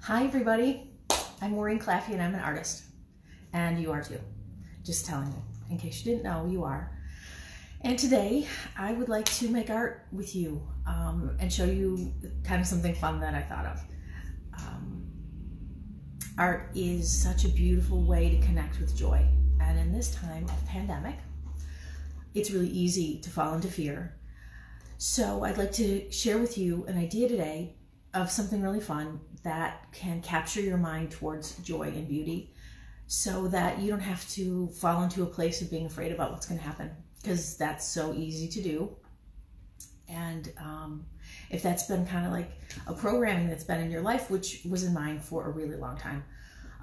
Hi everybody, I'm Maureen Claffy and I'm an artist. And you are too. Just telling you, in case you didn't know, you are. And today I would like to make art with you and show you kind of something fun that I thought of. Art is such a beautiful way to connect with joy. And in this time of pandemic, it's really easy to fall into fear. So I'd like to share with you an idea today of something really fun that can capture your mind towards joy and beauty so that you don't have to fall into a place of being afraid about what's going to happen, because that's so easy to do. And if that's been kind of like a programming that's been in your life, which was in mine for a really long time,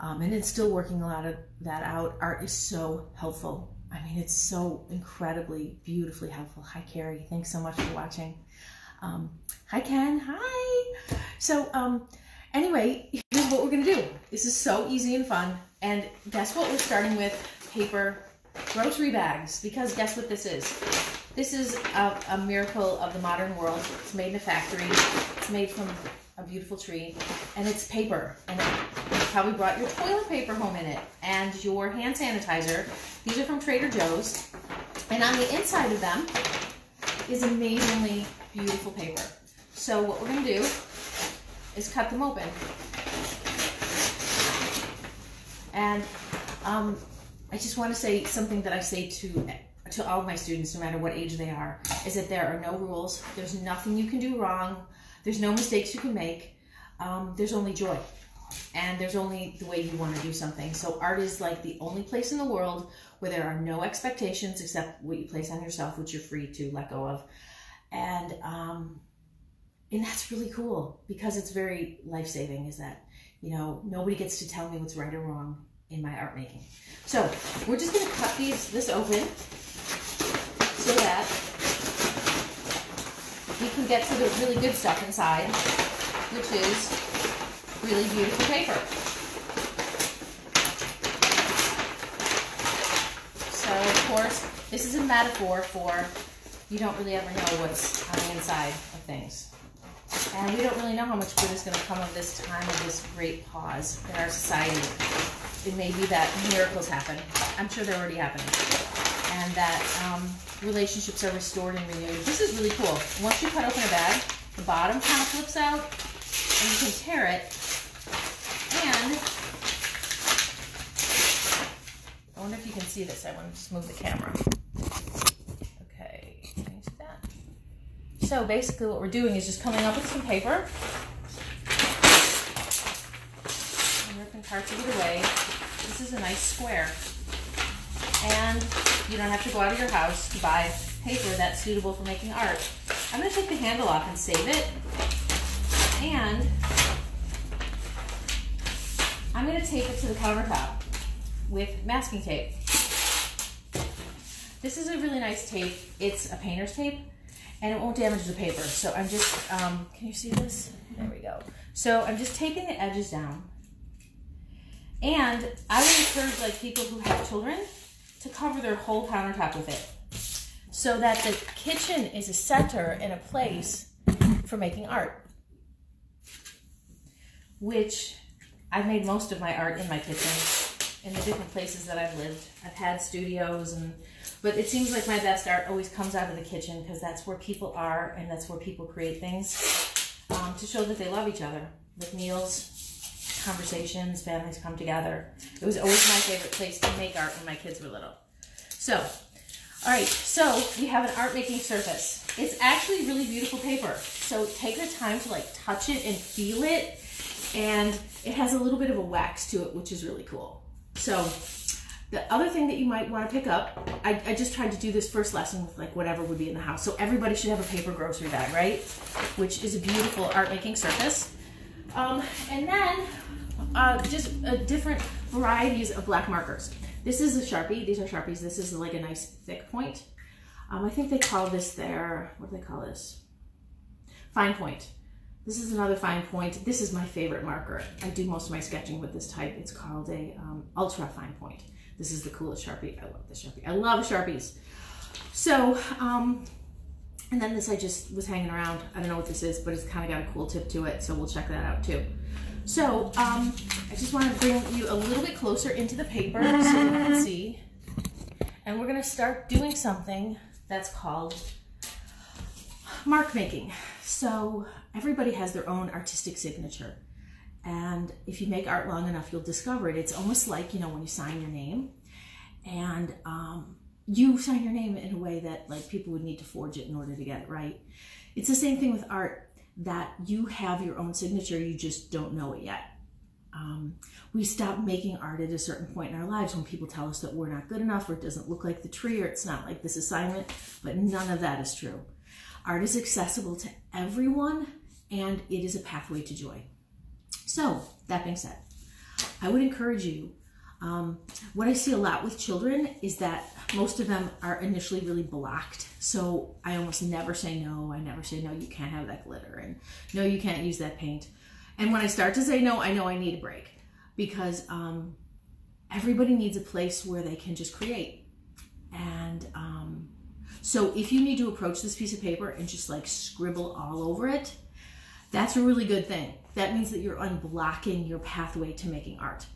and it's still working a lot of that out, art is so helpful. I mean, it's so incredibly, beautifully helpful. Hi, Carrie. Thanks so much for watching. Hi, Ken. Hi. So anyway, here's what we're going to do. This is so easy and fun. And guess what? We're starting with paper grocery bags, because guess what this is? This is a miracle of the modern world. It's made in a factory. It's made from a beautiful tree, and it's paper. And you probably brought your toilet paper home in it and your hand sanitizer. These are from Trader Joe's. And on the inside of them is amazingly beautiful paper. So what we're going to do is cut them open. And I just want to say something that I say to all of my students, no matter what age they are, is that there are no rules. There's nothing you can do wrong. There's no mistakes you can make. There's only joy. And there's only the way you want to do something. So art is like the only place in the world where there are no expectations except what you place on yourself, which you're free to let go of. And that's really cool, because it's very life-saving, is that, you know, nobody gets to tell me what's right or wrong in my art making. So we're just going to cut this open so that we can get to the really good stuff inside, which is really beautiful paper. So of course, this is a metaphor for you don't really ever know what's on the inside of things. And we don't really know how much good is going to come of this time of this great pause in our society. It may be that miracles happen. I'm sure they're already happening. And that relationships are restored and renewed. This is really cool. Once you cut open a bag, the bottom kind of flips out, and you can tear it. And I wonder if you can see this. I want to just move the camera. Okay, can you see that? So basically what we're doing is just coming up with some paper and ripping parts of it away. This is a nice square. And you don't have to go out of your house to buy paper that's suitable for making art. I'm going to take the handle off and save it. And I'm going to tape it to the countertop with masking tape. This is a really nice tape. It's a painter's tape, and it won't damage the paper. So I'm just, can you see this? There we go. So I'm just taping the edges down. And I would encourage, like, people who have children to cover their whole countertop with it, so that the kitchen is a center and a place for making art, which I've made most of my art in my kitchen, in the different places that I've lived. I've had studios, but it seems like my best art always comes out of the kitchen, because that's where people are and that's where people create things to show that they love each other, with meals, conversations, families come together. It was always my favorite place to make art when my kids were little. So, all right, so we have an art making surface. It's actually really beautiful paper. So take the time to like touch it and feel it. And it has a little bit of a wax to it, which is really cool. So the other thing that you might want to pick up, I just tried to do this first lesson with like whatever would be in the house. So everybody should have a paper grocery bag, right? Which is a beautiful art making surface. And then just different varieties of black markers. This is a Sharpie. These are Sharpies. This is like a nice thick point. I think they call this what do they call this? Fine point. This is another fine point. This is my favorite marker. I do most of my sketching with this type. It's called a ultra fine point. This is the coolest Sharpie. I love this Sharpie. I love Sharpies. So, and then this I just was hanging around. I don't know what this is, but it's kind of got a cool tip to it, so we'll check that out too. So I just want to bring you a little bit closer into the paper so you can see. And we're going to start doing something that's called mark making. So everybody has their own artistic signature. And if you make art long enough, you'll discover it. It's almost like, you know, when you sign your name. And you sign your name in a way that like people would need to forge it in order to get it right. It's the same thing with art, that you have your own signature, you just don't know it yet. We stop making art at a certain point in our lives when people tell us that we're not good enough, or it doesn't look like the tree, or it's not like this assignment, but none of that is true. Art is accessible to everyone, and it is a pathway to joy. So, that being said, I would encourage you, what I see a lot with children is that most of them are initially really blocked. So I almost never say no. I never say no, you can't have that glitter, and no, you can't use that paint. And when I start to say no, I know I need a break, because everybody needs a place where they can just create. And so if you need to approach this piece of paper and just like scribble all over it, that's a really good thing. That means that you're unblocking your pathway to making art.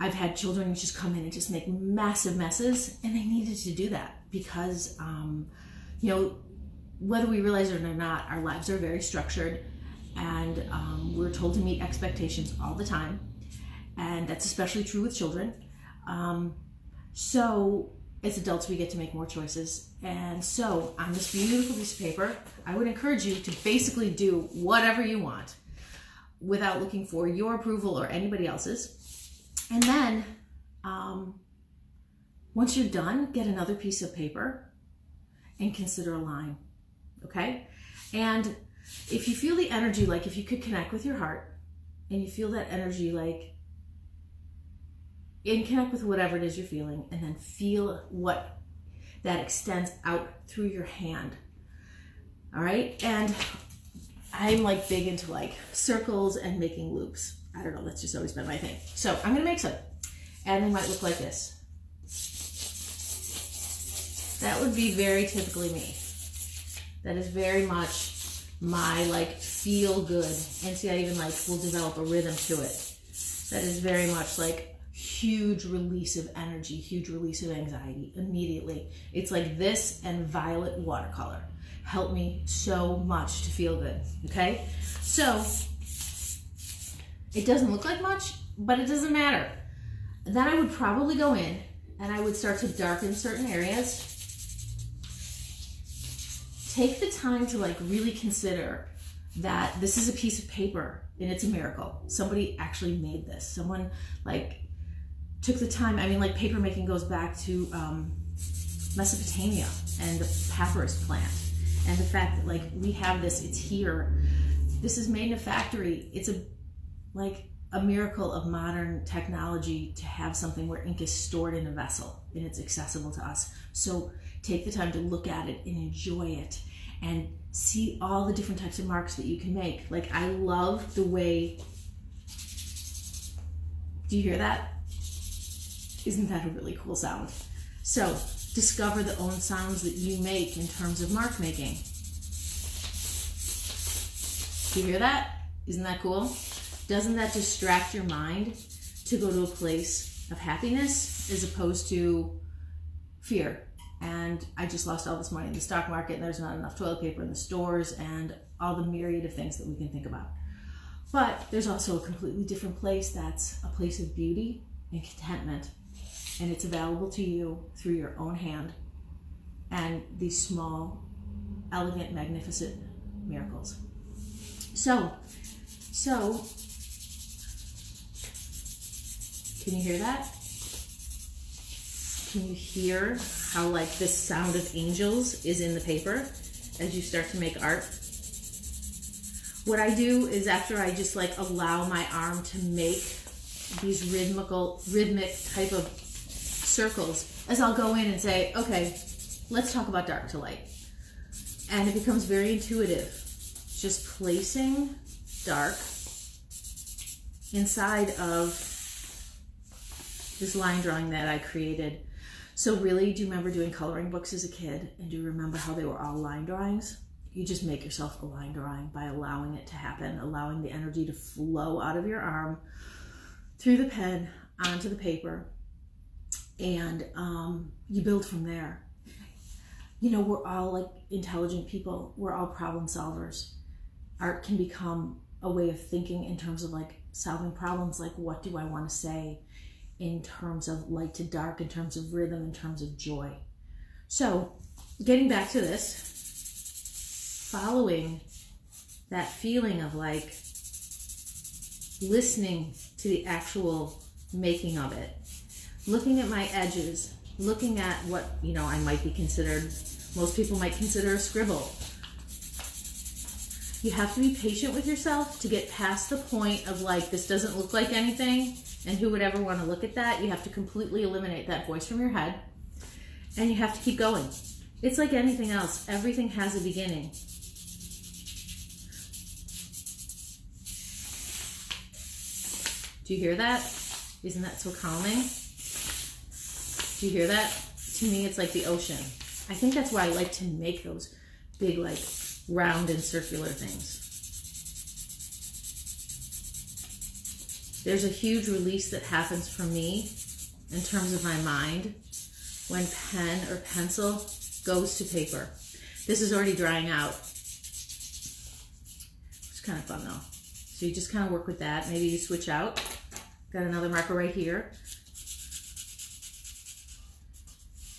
I've had children just come in and just make massive messes, and they needed to do that because, you know, whether we realize it or not, our lives are very structured, and we're told to meet expectations all the time, and that's especially true with children. So as adults, we get to make more choices. And so on this beautiful piece of paper, I would encourage you to basically do whatever you want without looking for your approval or anybody else's. And then, once you're done, get another piece of paper and consider a line, okay? And if you feel the energy, like if you could connect with your heart and you feel that energy, like, and connect with whatever it is you're feeling, and then feel what that extends out through your hand, all right? And I'm like big into like circles and making loops. I don't know, that's just always been my thing. So I'm gonna make some, and they might look like this. That would be very typically me. That is very much my like feel good. And see, I even like will develop a rhythm to it. That is very much like huge release of energy, huge release of anxiety immediately. It's like this and violet watercolor help me so much to feel good, okay? So, it doesn't look like much, but it doesn't matter. Then I would probably go in and I would start to darken certain areas. Take the time to like really consider that this is a piece of paper and it's a miracle. Somebody actually made this. Someone like took the time. I mean, like paper making goes back to Mesopotamia and the papyrus plant. And the fact that like we have this, it's here. This is made in a factory. It's like a miracle of modern technology to have something where ink is stored in a vessel and it's accessible to us. So take the time to look at it and enjoy it and see all the different types of marks that you can make. Like I love the way, do you hear that? Isn't that a really cool sound? So discover the own sounds that you make in terms of mark making. Do you hear that? Isn't that cool? Doesn't that distract your mind to go to a place of happiness as opposed to fear? And I just lost all this money in the stock market and there's not enough toilet paper in the stores and all the myriad of things that we can think about. But there's also a completely different place that's a place of beauty and contentment. And it's available to you through your own hand and these small, elegant, magnificent miracles. So, can you hear that? Can you hear how like this sound of angels is in the paper as you start to make art? What I do is after I just like allow my arm to make these rhythmic type of circles, as I'll go in and say, okay, let's talk about dark to light. And it becomes very intuitive. Just placing dark inside of this line drawing that I created. So really, do you remember doing coloring books as a kid? And do you remember how they were all line drawings? you just make yourself a line drawing by allowing it to happen, allowing the energy to flow out of your arm, through the pen, onto the paper, and you build from there. You know, we're all like intelligent people. We're all problem solvers. Art can become a way of thinking in terms of like solving problems, like what do I want to say, in terms of light to dark, in terms of rhythm, in terms of joy. So getting back to this, following that feeling of like listening to the actual making of it, looking at my edges, looking at what, you know, I might be considered, most people might consider a scribble. You have to be patient with yourself to get past the point of like, this doesn't look like anything, and who would ever want to look at that? You have to completely eliminate that voice from your head, and you have to keep going. It's like anything else. Everything has a beginning. Do you hear that? Isn't that so calming? Do you hear that? To me, it's like the ocean. I think that's why I like to make those big, like, round and circular things. There's a huge release that happens for me in terms of my mind when pen or pencil goes to paper. This is already drying out. It's kind of fun though. So you just kind of work with that. Maybe you switch out. Got another marker right here.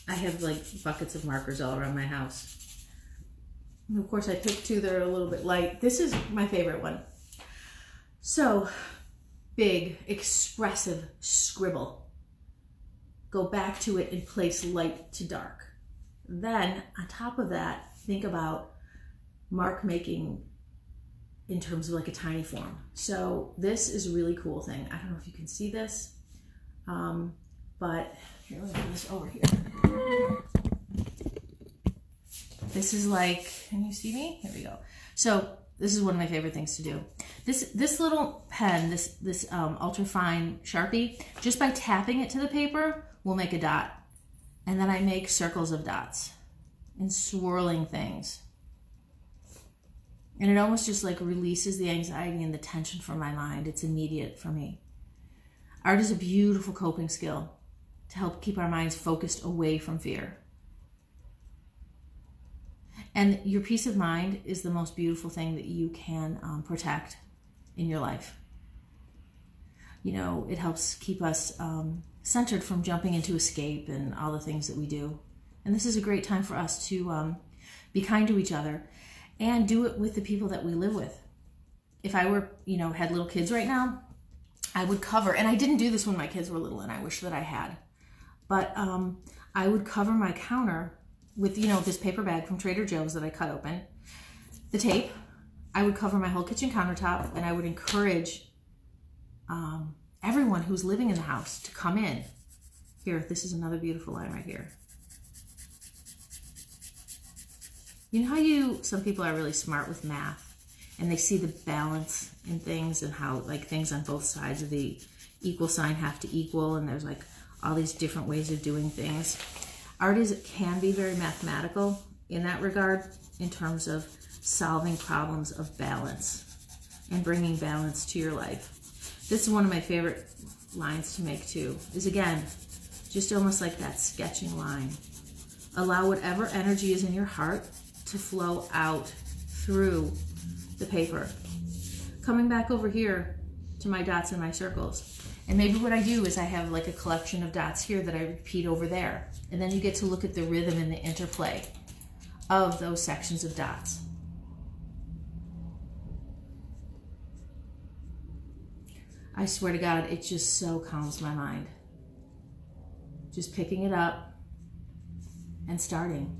I have like buckets of markers all around my house. And of course I picked two that are a little bit light. This is my favorite one. So, big, expressive scribble. Go back to it and place light to dark. Then, on top of that, think about mark making in terms of like a tiny form. So this is a really cool thing. I don't know if you can see this, but here, let me put this over here. This is like, can you see me? Here we go. So this is one of my favorite things to do. This little pen, this ultra fine Sharpie, just by tapping it to the paper, will make a dot. And then I make circles of dots and swirling things. And it almost just like releases the anxiety and the tension from my mind. It's immediate for me. Art is a beautiful coping skill to help keep our minds focused away from fear. And your peace of mind is the most beautiful thing that you can protect in your life. You know, it helps keep us centered from jumping into escape and all the things that we do. And this is a great time for us to be kind to each other and do it with the people that we live with. If I were, you know, had little kids right now, I would cover, and I didn't do this when my kids were little, and I wish that I had, but I would cover my counter with, you know, this paper bag from Trader Joe's that I cut open, the tape. I would cover my whole kitchen countertop, and I would encourage everyone who's living in the house to come in. Here, this is another beautiful line right here. You know how some people are really smart with math, and they see the balance in things and how like things on both sides of the equal sign have to equal, and there's like all these different ways of doing things. Art can be very mathematical in that regard, in terms of solving problems of balance and bringing balance to your life. This is one of my favorite lines to make too, is again, just almost like that sketching line. Allow whatever energy is in your heart to flow out through the paper. Coming back over here to my dots and my circles. And maybe what I do is I have like a collection of dots here that I repeat over there. And then you get to look at the rhythm and the interplay of those sections of dots. I swear to God, it just so calms my mind. Just picking it up and starting.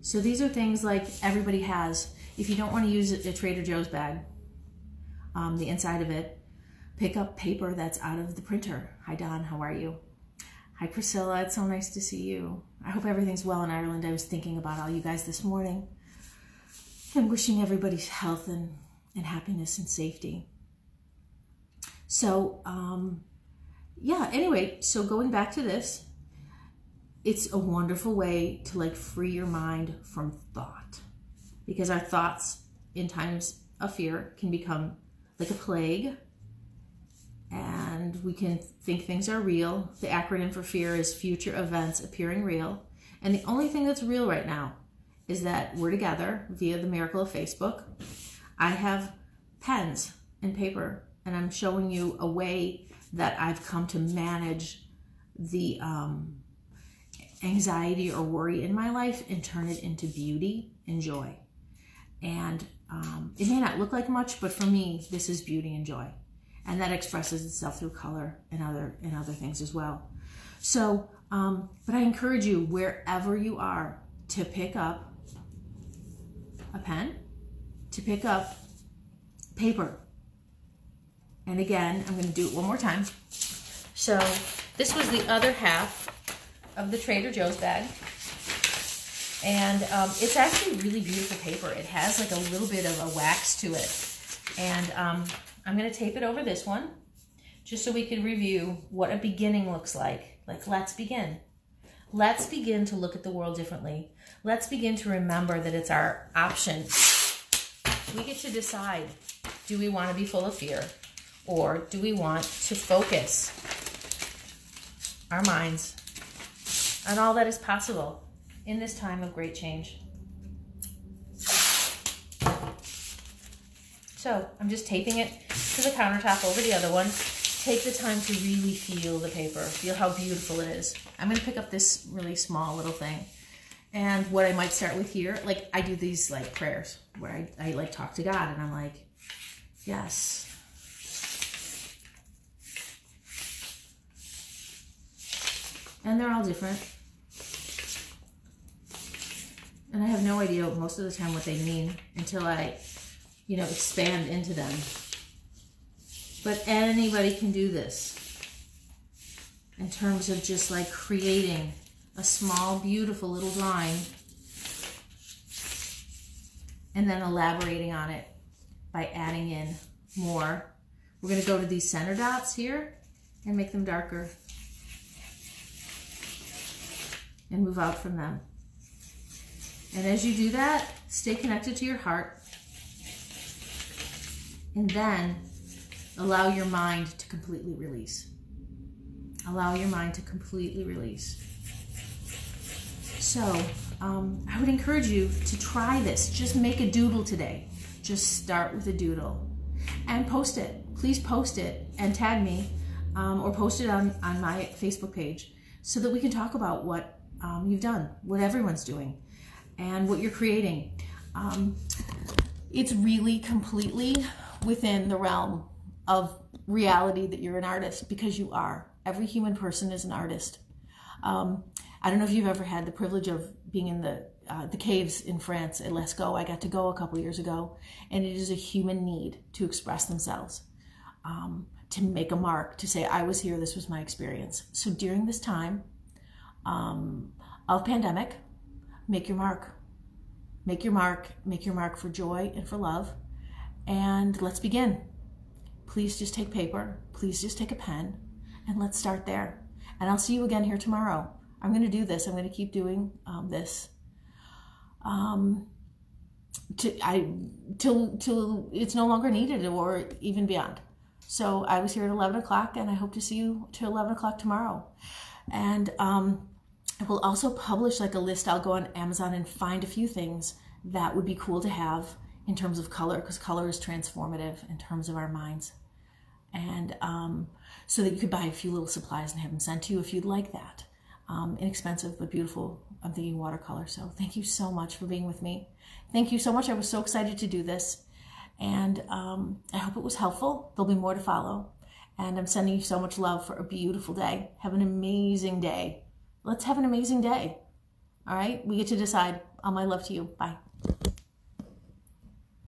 So these are things like everybody has. If you don't want to use a Trader Joe's bag, the inside of it, pick up paper that's out of the printer. Hi Don, how are you? Hi Priscilla, it's so nice to see you. I hope everything's well in Ireland. I was thinking about all you guys this morning and wishing everybody's health and happiness and safety. So, yeah, anyway, so going back to this, it's a wonderful way to like free your mind from thought, because our thoughts in times of fear can become like a plague, and we can think things are real. The acronym for fear is future events appearing real. And the only thing that's real right now is that we're together via the miracle of Facebook. I have pens and paper, and I'm showing you a way that I've come to manage the anxiety or worry in my life and turn it into beauty and joy. And it may not look like much, but for me, this is beauty and joy. And that expresses itself through color and other things as well. So, but I encourage you, wherever you are, to pick up a pen, to pick up paper. And again, I'm going to do it one more time. So this was the other half of the Trader Joe's bag. And it's actually really beautiful paper. It has like a little bit of a wax to it. And I'm going to tape it over this one, just so we can review what a beginning looks like. Like, let's begin. Let's begin to look at the world differently. Let's begin to remember that it's our option. We get to decide, do we want to be full of fear, or do we want to focus our minds on all that is possible in this time of great change? So I'm just taping it to the countertop over the other one. Take the time to really feel the paper. Feel how beautiful it is. I'm going to pick up this really small little thing. And what I might start with here, like I do these like prayers where I like talk to God, and I'm like, yes. And they're all different. And I have no idea most of the time what they mean until I, expand into them. But anybody can do this in terms of just like creating a small, beautiful little drawing and then elaborating on it by adding in more. We're going to go to these center dots here and make them darker and move out from them. And as you do that, stay connected to your heart, and then allow your mind to completely release. Allow your mind to completely release. So I would encourage you to try this. Just make a doodle today. Just start with a doodle and post it. Please post it and tag me, or post it on my Facebook page so that we can talk about what you've done, what everyone's doing, and what you're creating. It's really completely within the realm of reality that you're an artist, because you are. Every human person is an artist. I don't know if you've ever had the privilege of being in the caves in France at Lascaux. I got to go a couple years ago, and it is a human need to express themselves, to make a mark, to say, I was here, this was my experience. So during this time of pandemic, make your mark. Make your mark. Make your mark for joy and for love. And let's begin. Please just take paper. Please just take a pen, and let's start there. And I'll see you again here tomorrow. I'm going to do this. I'm going to keep doing this till it's no longer needed, or even beyond. So I was here at 11 o'clock, and I hope to see you till 11 o'clock tomorrow. And I will also publish like a list. I'll go on Amazon and find a few things that would be cool to have in terms of color, because color is transformative in terms of our minds. And so that you could buy a few little supplies and have them sent to you if you'd like that. Inexpensive but beautiful. I'm thinking watercolor. So thank you so much for being with me. Thank you so much. I was so excited to do this. And I hope it was helpful. There'll be more to follow. And I'm sending you so much love for a beautiful day. Have an amazing day. Let's have an amazing day. All right? We get to decide. All my love to you. Bye.